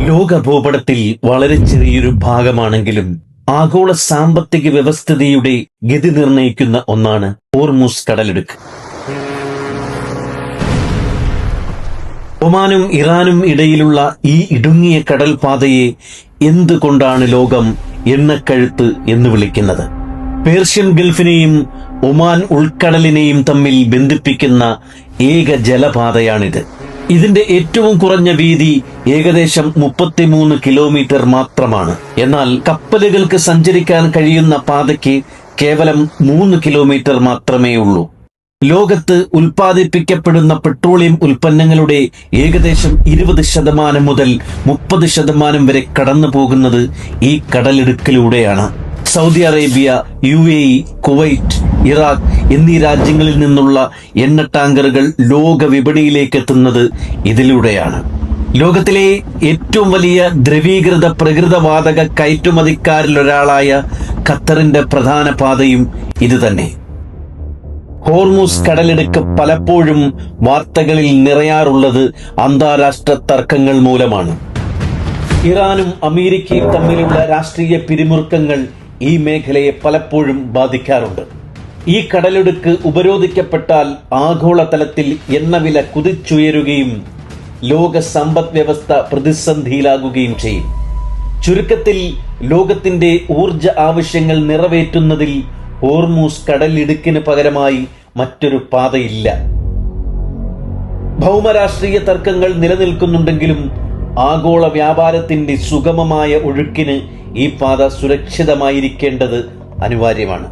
ലോക ഭൂപടത്തിൽ വളരെ ചെറിയൊരു ഭാഗമാണെങ്കിലും ആഗോള സാമ്പത്തിക വ്യവസ്ഥിതിയുടെ ഗതി നിർണയിക്കുന്ന ഒന്നാണ് ഹോർമുസ് കടലിടുക്ക്. ഒമാനും ഇറാനും ഇടയിലുള്ള ഈ ഇടുങ്ങിയ കടൽപാതയെ എന്തുകൊണ്ടാണ് ലോകം എണ്ണക്കഴുത്ത് എന്ന് വിളിക്കുന്നത്? പേർഷ്യൻ ഗൾഫിനെയും ഒമാൻ ഉൾക്കടലിനെയും തമ്മിൽ ബന്ധിപ്പിക്കുന്ന ഏക ജലപാതയാണിത്. ഇതിന്റെ ഏറ്റവും കുറഞ്ഞ വീതി ഏകദേശം 33 കിലോമീറ്റർ മാത്രമാണ്. എന്നാൽ കപ്പലുകൾക്ക് സഞ്ചരിക്കാൻ കഴിയുന്ന പാതയ്ക്ക് കേവലം 3 കിലോമീറ്റർ മാത്രമേ ഉള്ളൂ. ലോകത്ത് ഉൽപ്പാദിപ്പിക്കപ്പെടുന്ന പെട്രോളിയം ഉൽപ്പന്നങ്ങളുടെ ഏകദേശം 20% മുതൽ 30% വരെ കടന്നു പോകുന്നത് ഈ കടലിടുക്കിലൂടെയാണ്. Saudi Arabia, UAE, Kuwait, Iraq എന്നീ രാജ്യങ്ങളിൽ നിന്നുള്ള എണ്ണ ടാങ്കറുകൾ ലോക വിപണിയിലേക്ക് എത്തുന്നത് ഇതിലൂടെയാണ്. ലോകത്തിലെ ഏറ്റവും വലിയ ദ്രവീകൃത പ്രകൃതവാതക കയറ്റുമതിക്കാരിലൊരാളായ ഖത്തറിന്റെ പ്രധാന പാതയും ഇതുതന്നെ. ഹോർമുസ് കടലിടുക്ക് പലപ്പോഴും വാർത്തകളിൽ നിറയാറുള്ളത് അന്താരാഷ്ട്ര തർക്കങ്ങൾ മൂലമാണ്. ഇറാനും അമേരിക്കയും തമ്മിലുള്ള രാഷ്ട്രീയ പിരിമുറുക്കങ്ങൾ ഈ മേഖലയെ പലപ്പോഴും ബാധിക്കാറുണ്ട്. ഈ കടലിടുക്ക് ഉപരോധിക്കപ്പെട്ടാൽ ആഗോളതലത്തിൽ എണ്ണവില കുതിച്ചുയരുകയും ലോക സമ്പദ് വ്യവസ്ഥ പ്രതിസന്ധിയിലാകുകയും ചെയ്യും. ചുരുക്കത്തിൽ ലോകത്തിന്റെ ഊർജ ആവശ്യങ്ങൾ നിറവേറ്റുന്നതിൽ ഹോർമുസ് കടലിടുക്കിന് പകരമായി മറ്റൊരു പാതയില്ല. ഭൗമരാഷ്ട്രീയ തർക്കങ്ങൾ നിലനിൽക്കുന്നുണ്ടെങ്കിലും ആഗോള വ്യാപാരത്തിന്റെ സുഗമമായ ഒഴുക്കിന് ഈ പാത സുരക്ഷിതമായിരിക്കേണ്ടത് അനിവാര്യമാണ്.